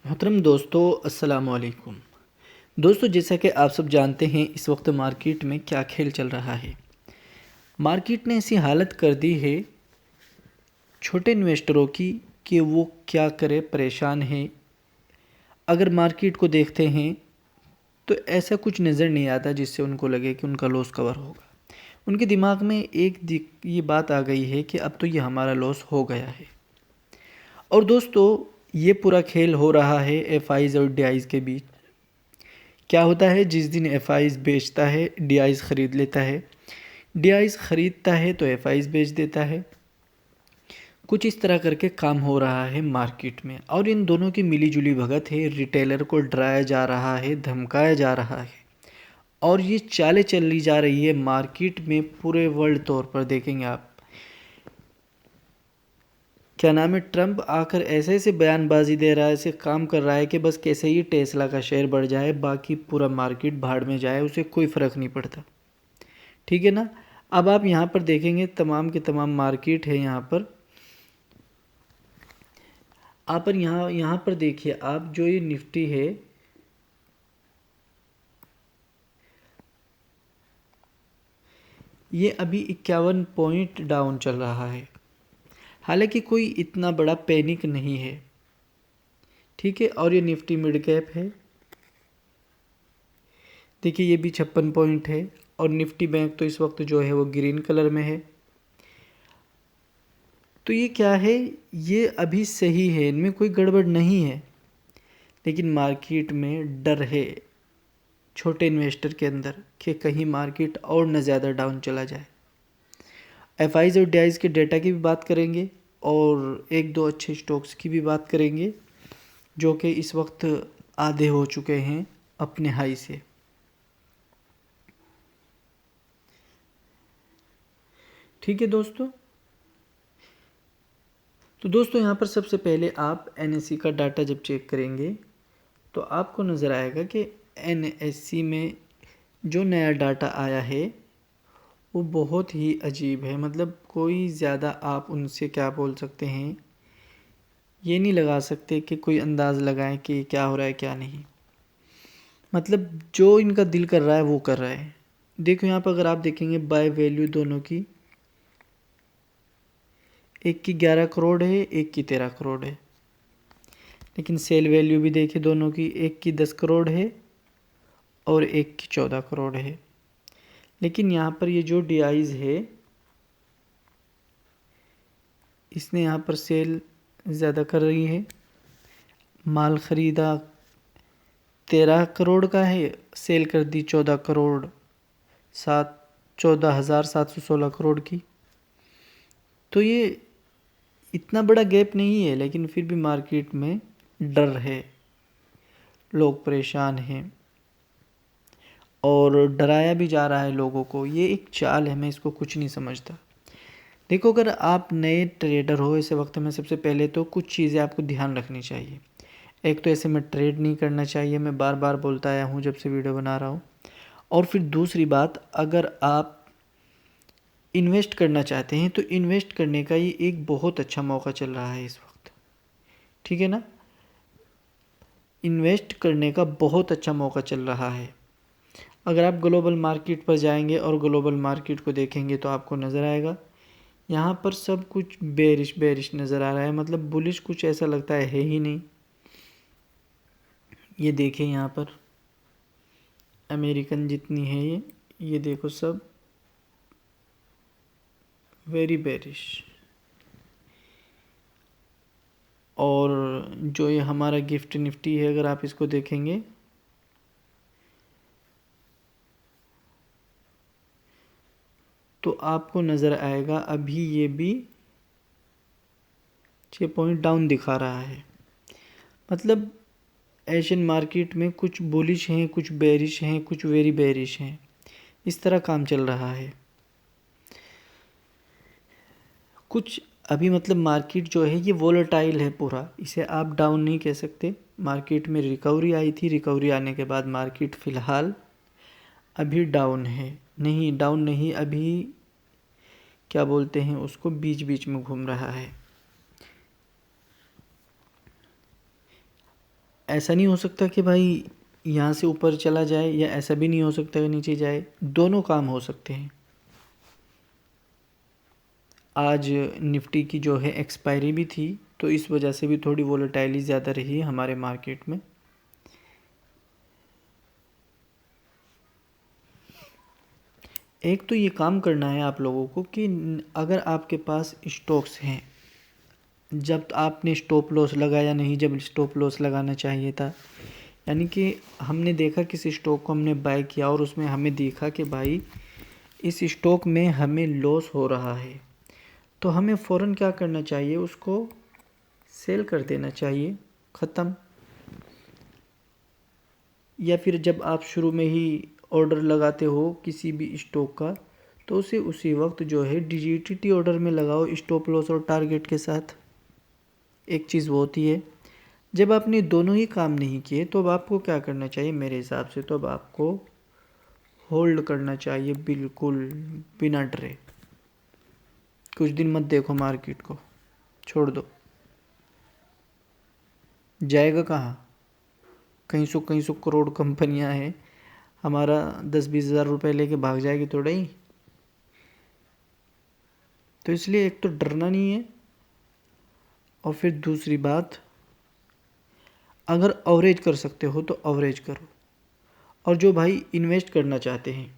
मोहतरम दोस्तों, अस्सलाम वालेकुम। दोस्तों, जैसा कि आप सब जानते हैं इस वक्त मार्केट में क्या खेल चल रहा है। मार्केट ने ऐसी हालत कर दी है छोटे इन्वेस्टरों की कि वो क्या करे, परेशान हैं। अगर मार्केट को देखते हैं तो ऐसा कुछ नज़र नहीं आता जिससे उनको लगे कि उनका लॉस कवर होगा। उनके दिमाग में ये बात आ गई है कि अब तो ये हमारा लॉस हो गया है। और दोस्तों, ये पूरा खेल हो रहा है एफआईज़ और डीआईज़ के बीच। क्या होता है, जिस दिन एफआईज़ बेचता है डीआईज़ ख़रीद लेता है, डीआईज़ ख़रीदता है तो एफआईज़ बेच देता है। कुछ इस तरह करके काम हो रहा है मार्केट में और इन दोनों की मिलीजुली भगत है। रिटेलर को डराया जा रहा है, धमकाया जा रहा है और ये चालें चली जा रही है मार्केट में। पूरे वर्ल्ड तौर पर देखेंगे आप, क्या नाम है, ट्रम्प आकर ऐसे ऐसे बयानबाजी दे रहा है, ऐसे काम कर रहा है कि बस कैसे ही टेस्ला का शेयर बढ़ जाए, बाकी पूरा मार्केट भाड़ में जाए, उसे कोई फ़र्क नहीं पड़ता। ठीक है ना। अब आप यहाँ पर देखेंगे तमाम के तमाम मार्केट है यहाँ पर। आप पर यहाँ पर देखिए आप, जो ये निफ्टी है ये अभी 51 पॉइंट डाउन चल रहा है। हालांकि कोई इतना बड़ा पैनिक नहीं है, ठीक है। और ये निफ्टी मिड कैप है, देखिए ये भी 56 पॉइंट है। और निफ्टी बैंक तो इस वक्त जो है वो ग्रीन कलर में है। तो ये क्या है, ये अभी सही है, इनमें कोई गड़बड़ नहीं है। लेकिन मार्केट में डर है छोटे इन्वेस्टर के अंदर कि कहीं मार्केट और न ज़्यादा डाउन चला जाए। एफआईज़ और डीआईज़ के डेटा की भी बात करेंगे और एक दो अच्छे स्टॉक्स की भी बात करेंगे जो कि इस वक्त आधे हो चुके हैं अपने हाई से। ठीक है दोस्तों। तो दोस्तों, यहाँ पर सबसे पहले आप एनएससी का डाटा जब चेक करेंगे तो आपको नज़र आएगा कि एनएससी में जो नया डाटा आया है वो बहुत ही अजीब है। मतलब कोई ज़्यादा आप उनसे क्या बोल सकते हैं, ये नहीं लगा सकते कि कोई अंदाज़ लगाएं कि क्या हो रहा है क्या नहीं। मतलब जो इनका दिल कर रहा है वो कर रहा है। देखो यहाँ पर अगर आप देखेंगे बाय वैल्यू दोनों की, एक की 11 करोड़ है, एक की 13 करोड़ है। लेकिन सेल वैल्यू भी देखिए दोनों की, एक की 10 करोड़ है और एक की 14 करोड़ है। लेकिन यहाँ पर ये जो डीआईज़ है इसने यहाँ पर सेल ज़्यादा कर रही है। माल ख़रीदा 13 करोड़ का है, सेल कर दी 14 करोड़ 14,716 करोड़ की। तो ये इतना बड़ा गैप नहीं है, लेकिन फिर भी मार्केट में डर है, लोग परेशान हैं और डराया भी जा रहा है लोगों को। ये एक चाल है, मैं इसको कुछ नहीं समझता। देखो, अगर आप नए ट्रेडर हो ऐसे वक्त में, सबसे पहले तो कुछ चीज़ें आपको ध्यान रखनी चाहिए। एक तो ऐसे में ट्रेड नहीं करना चाहिए, मैं बार बार बोलता आया हूँ जब से वीडियो बना रहा हूँ। और फिर दूसरी बात, अगर आप इन्वेस्ट करना चाहते हैं तो इन्वेस्ट करने का ये एक बहुत अच्छा मौका चल रहा है इस वक्त। ठीक है ना। इन्वेस्ट करने का बहुत अच्छा मौका चल रहा है। अगर आप ग्लोबल मार्केट पर जाएंगे और ग्लोबल मार्केट को देखेंगे तो आपको नज़र आएगा यहाँ पर सब कुछ बेरिश बेरिश नज़र आ रहा है। मतलब बुलिश कुछ ऐसा लगता है ही नहीं। ये देखें यहाँ पर अमेरिकन जितनी है ये देखो सब वेरी बेरिश। और जो ये हमारा गिफ्ट निफ्टी है, अगर आप इसको देखेंगे तो आपको नज़र आएगा अभी ये भी 6 पॉइंट डाउन दिखा रहा है। मतलब एशियन मार्केट में कुछ बुलिश हैं, कुछ बेरिश हैं, कुछ वेरी बेरिश हैं, इस तरह काम चल रहा है। कुछ अभी मतलब मार्केट जो है ये वोलेटाइल है पूरा, इसे आप डाउन नहीं कह सकते। मार्केट में रिकवरी आई थी, रिकवरी आने के बाद मार्केट फ़िलहाल अभी डाउन है। नहीं, डाउन नहीं, अभी क्या बोलते हैं उसको, बीच बीच में घूम रहा है। ऐसा नहीं हो सकता कि भाई यहाँ से ऊपर चला जाए, या ऐसा भी नहीं हो सकता कि नीचे जाए, दोनों काम हो सकते हैं। आज निफ्टी की जो है एक्सपायरी भी थी, तो इस वजह से भी थोड़ी वोलेटाइली ज़्यादा रही है हमारे मार्केट में। एक तो ये काम करना है आप लोगों को कि अगर आपके पास स्टॉक्स हैं, जब आपने स्टॉप लॉस लगाया नहीं, जब स्टॉप लॉस लगाना चाहिए था, यानी कि हमने देखा किसी स्टॉक को हमने बाय किया और उसमें हमें देखा कि भाई इस स्टॉक में हमें लॉस हो रहा है, तो हमें फ़ौरन क्या करना चाहिए, उसको सेल कर देना चाहिए, ख़त्म। या फिर जब आप शुरू में ही ऑर्डर लगाते हो किसी भी स्टॉक का, तो उसे उसी वक्त जो है DGTT ऑर्डर में लगाओ, स्टॉप लॉस और टारगेट के साथ। एक चीज़ वो होती है। जब आपने दोनों ही काम नहीं किए, तो अब आपको क्या करना चाहिए, मेरे हिसाब से तो अब आपको होल्ड करना चाहिए, बिल्कुल बिना डरे। कुछ दिन मत देखो मार्केट को, छोड़ दो। जाएगा कहाँ? कई सौ करोड़ कंपनियां हैं, हमारा 10-20 हज़ार रुपये लेके भाग जाएगी थोड़ा ही। तो इसलिए एक तो डरना नहीं है, और फिर दूसरी बात, अगर अवरेज कर सकते हो तो अवरेज करो। और जो भाई इन्वेस्ट करना चाहते हैं,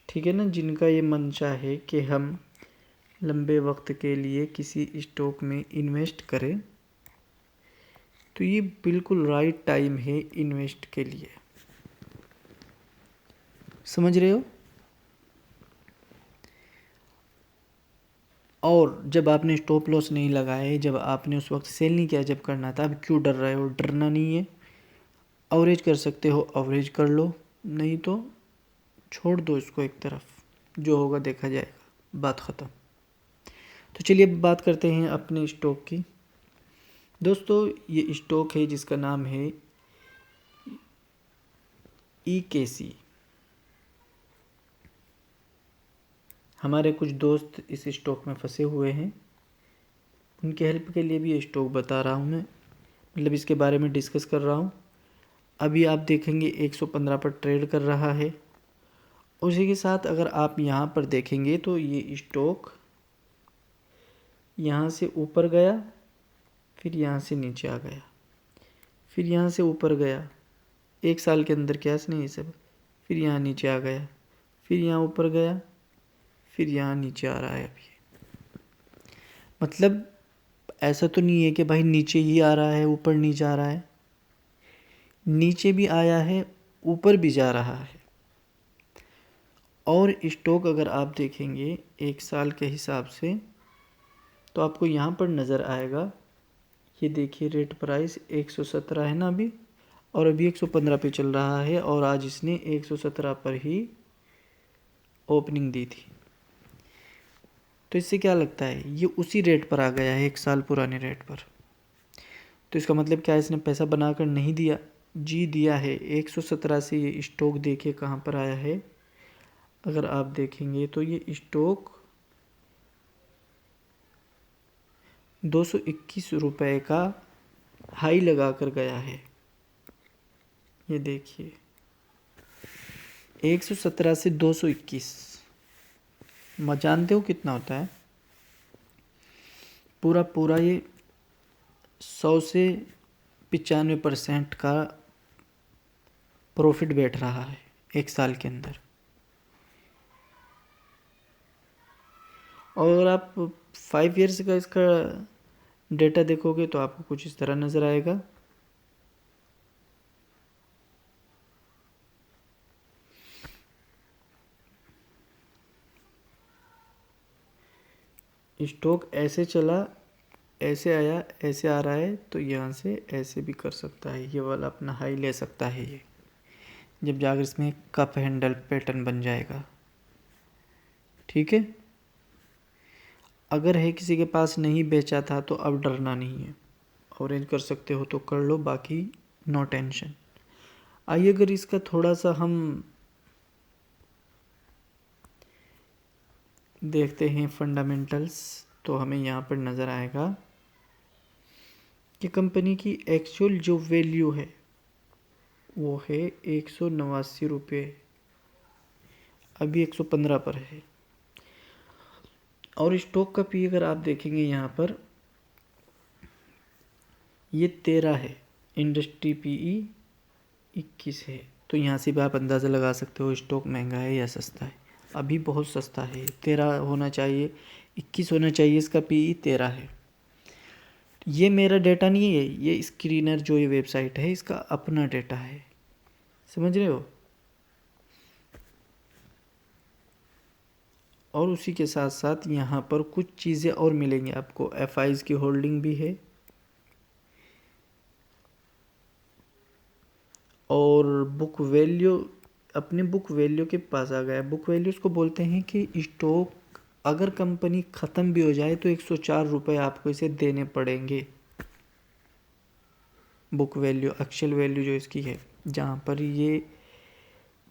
ठीक है ना, जिनका ये मंशा है कि हम लंबे वक्त के लिए किसी स्टॉक में इन्वेस्ट करें, तो ये बिल्कुल राइट टाइम है इन्वेस्ट के लिए। समझ रहे हो? और जब आपने स्टॉप लॉस नहीं लगाए, जब आपने उस वक्त सेल नहीं किया जब करना था, अब क्यों डर रहे हो? डरना नहीं है। अवरेज कर सकते हो अवरेज कर लो, नहीं तो छोड़ दो इसको एक तरफ, जो होगा देखा जाएगा, बात ख़त्म। तो चलिए अब बात करते हैं अपने स्टॉक की। दोस्तों ये स्टॉक है जिसका नाम है EKC। हमारे कुछ दोस्त इस स्टॉक में फंसे हुए हैं, उनके हेल्प के लिए भी ये स्टॉक बता रहा हूँ मैं, मतलब इसके बारे में डिस्कस कर रहा हूँ। अभी आप देखेंगे 115 पर ट्रेड कर रहा है। उसी के साथ अगर आप यहाँ पर देखेंगे तो ये स्टॉक यहाँ से ऊपर गया, फिर यहाँ से नीचे आ गया, फिर यहाँ से ऊपर गया, 1 साल के अंदर कैश नहीं ये सब, फिर यहाँ नीचे आ गया, फिर यहाँ ऊपर गया, फिर यहाँ नीचे आ रहा है अभी। मतलब ऐसा तो नहीं है कि भाई नीचे ही आ रहा है ऊपर नहीं जा रहा है, नीचे भी आया है ऊपर भी जा रहा है। और स्टॉक अगर आप देखेंगे 1 साल के हिसाब से, तो आपको यहाँ पर नज़र आएगा, ये देखिए रेट प्राइस 117 है ना अभी, और अभी 115 पे चल रहा है, और आज इसने 117 पर ही ओपनिंग दी थी। तो इससे क्या लगता है, ये उसी रेट पर आ गया है 1 साल पुराने रेट पर। तो इसका मतलब क्या, इसने पैसा बनाकर नहीं दिया? जी दिया है। 117 से ये स्टॉक देखिए कहाँ पर आया है, अगर आप देखेंगे तो ये स्टॉक 221 रुपये का हाई लगा कर गया है। ये देखिए 117 से 221, जानते हो कितना होता है? पूरा पूरा ये 100 से 95% का प्रॉफिट बैठ रहा है 1 साल के अंदर। और आप 5 ईयर्स का इसका डेटा देखोगे तो आपको कुछ इस तरह नज़र आएगा। स्टॉक ऐसे चला, ऐसे आया, ऐसे आ रहा है, तो यहाँ से ऐसे भी कर सकता है, ये वाला अपना हाई ले सकता है ये, जब जाकर इसमें कप हैंडल पैटर्न बन जाएगा। ठीक है, अगर है किसी के पास नहीं बेचा था तो अब डरना नहीं है, ऑरेंज कर सकते हो तो कर लो, बाकी नो टेंशन। आइए अगर इसका थोड़ा सा हम देखते हैं फंडामेंटल्स, तो हमें यहाँ पर नज़र आएगा कि कंपनी की एक्चुअल जो वैल्यू है वो है 189 रुपये, अभी 115 पर है। और स्टॉक का पी अगर आप देखेंगे यहाँ पर ये 13 है, इंडस्ट्री पीई 21 है। तो यहाँ से भी आप अंदाज़ा लगा सकते हो स्टॉक महंगा है या सस्ता है। अभी बहुत सस्ता है, 13 होना चाहिए, 21 होना चाहिए, इसका पीई 13 है। ये मेरा डेटा नहीं है, ये स्क्रीनर जो ये वेबसाइट है इसका अपना डेटा है, समझ रहे हो। और उसी के साथ साथ यहाँ पर कुछ चीज़ें और मिलेंगी आपको। एफआईज की होल्डिंग भी है और बुक वैल्यू, अपने बुक वैल्यू के पास आ गया। बुक वैल्यू उसको बोलते हैं कि स्टॉक अगर कंपनी ख़त्म भी हो जाए तो 104 रुपये आपको इसे देने पड़ेंगे। बुक वैल्यू एक्चुअल वैल्यू जो इसकी है, जहाँ पर ये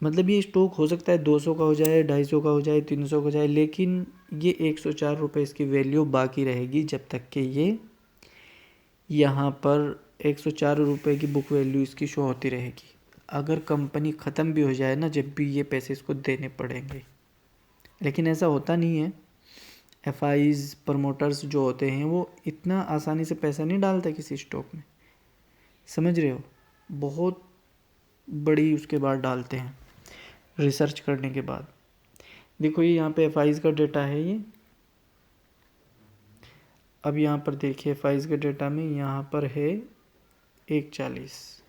मतलब ये स्टॉक हो सकता है 200 का हो जाए, 250 का हो जाए, 300 का हो जाए, लेकिन ये 104 रुपये इसकी वैल्यू बाकी रहेगी जब तक कि ये यहाँ पर 104 रुपये की बुक वैल्यू इसकी शो होती रहेगी। अगर कंपनी ख़त्म भी हो जाए ना, जब भी ये पैसे इसको देने पड़ेंगे। लेकिन ऐसा होता नहीं है। एफआईज प्रमोटर्स जो होते हैं वो इतना आसानी से पैसा नहीं डालते किसी स्टॉक में, समझ रहे हो। बहुत बड़ी उसके बाद डालते हैं रिसर्च करने के बाद। देखो ये यहाँ पे एफआईज का डेटा है ये। अब यहाँ पर देखिए एफआईज के डेटा में यहाँ पर है 140।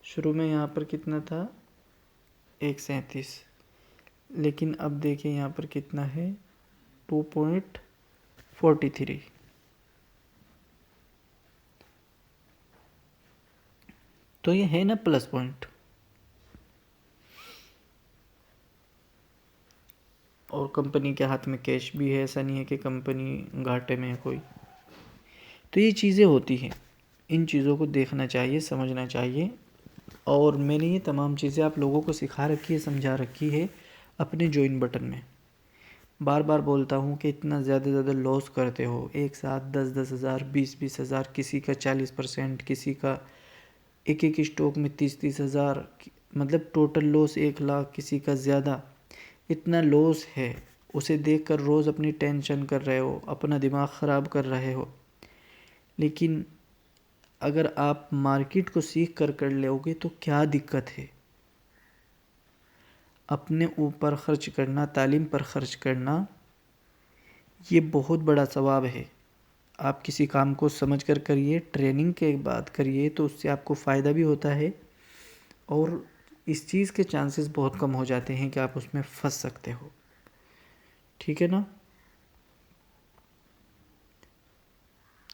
शुरू में यहाँ पर कितना था 137, लेकिन अब देखिए यहाँ पर कितना है 2.43। तो ये है ना प्लस पॉइंट। और कंपनी के हाथ में कैश भी है, ऐसा नहीं है कि कंपनी घाटे में है कोई। तो ये चीज़ें होती हैं, इन चीज़ों को देखना चाहिए, समझना चाहिए। और मैंने ये तमाम चीज़ें आप लोगों को सिखा रखी है, समझा रखी है अपने ज्वाइन बटन में। बार बार बोलता हूँ कि इतना ज़्यादा लॉस करते हो, एक साथ 10-10 हज़ार, 20-20 हज़ार, किसी का 40%, किसी का एक स्टॉक में 30-30 हज़ार, मतलब टोटल लॉस 1 लाख, किसी का ज़्यादा। इतना लॉस है, उसे देखकर रोज़ अपनी टेंशन कर रहे हो, अपना दिमाग ख़राब कर रहे हो। लेकिन अगर आप मार्केट को सीख कर लोगे तो क्या दिक्कत है। अपने ऊपर खर्च करना, तालीम पर खर्च करना, ये बहुत बड़ा सवाब है। आप किसी काम को समझ कर करिए, ट्रेनिंग के बाद करिए तो उससे आपको फ़ायदा भी होता है और इस चीज़ के चांसेस बहुत कम हो जाते हैं कि आप उसमें फंस सकते हो। ठीक है ना।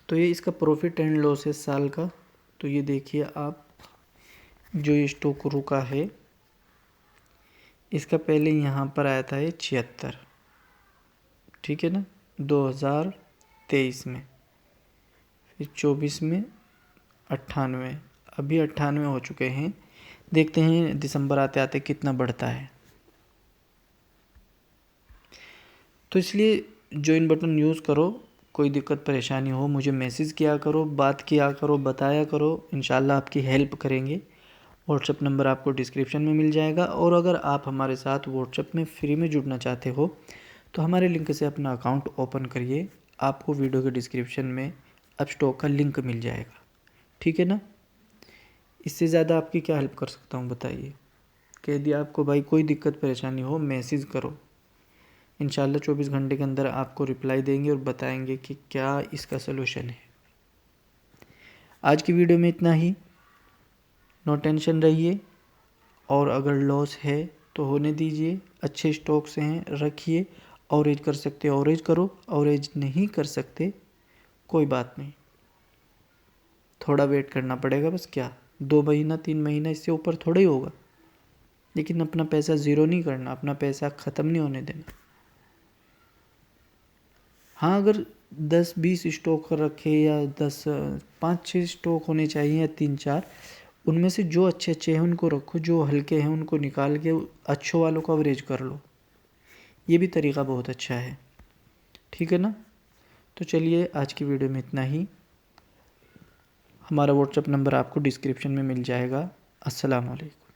तो ये इसका प्रॉफिट एंड लॉस है साल का। तो ये देखिए आप, जो ये स्टॉक रुका है इसका पहले यहाँ पर आया था ये 76, ठीक है ना, 2023 में, फिर 24 में 98, अभी 98 हो चुके हैं। देखते हैं दिसंबर आते आते कितना बढ़ता है। तो इसलिए ज्वाइन बटन यूज़ करो, कोई दिक्कत परेशानी हो मुझे मैसेज किया करो, बात किया करो, बताया करो, इंशाल्लाह आपकी हेल्प करेंगे। व्हाट्सएप नंबर आपको डिस्क्रिप्शन में मिल जाएगा। और अगर आप हमारे साथ व्हाट्सएप में फ्री में जुड़ना चाहते हो तो हमारे लिंक से अपना अकाउंट ओपन करिए, आपको वीडियो के डिस्क्रिप्शन में अब स्टॉक का लिंक मिल जाएगा। ठीक है ना। इससे ज़्यादा आपकी क्या हेल्प कर सकता हूँ बताइए। कह दिया आपको भाई, कोई दिक्कत परेशानी हो मैसेज करो, इंशाल्लाह 24 घंटे के अंदर आपको रिप्लाई देंगे और बताएंगे कि क्या इसका सलूशन है। आज की वीडियो में इतना ही। नो टेंशन रहिए, और अगर लॉस है तो होने दीजिए, अच्छे स्टॉक्स हैं रखिए, ऑवरेज कर सकते ऑवरेज करो, ऑवरेज नहीं कर सकते कोई बात नहीं, थोड़ा वेट करना पड़ेगा बस। क्या 2 महीना 3 महीना, इससे ऊपर थोड़ा ही होगा। लेकिन अपना पैसा ज़ीरो नहीं करना, अपना पैसा ख़त्म नहीं होने देना। हाँ, अगर 10-20 स्टॉक रखे या 5-6 स्टॉक होने चाहिए या 3-4, उनमें से जो अच्छे अच्छे हैं उनको रखो, जो हल्के हैं उनको निकाल के अच्छों वालों को अवरेज कर लो। ये भी तरीका बहुत अच्छा है। ठीक है ना। तो चलिए आज की वीडियो में इतना ही। हमारा व्हाट्सएप नंबर आपको डिस्क्रिप्शन में मिल जाएगा। अस्सलाम वालेकुम।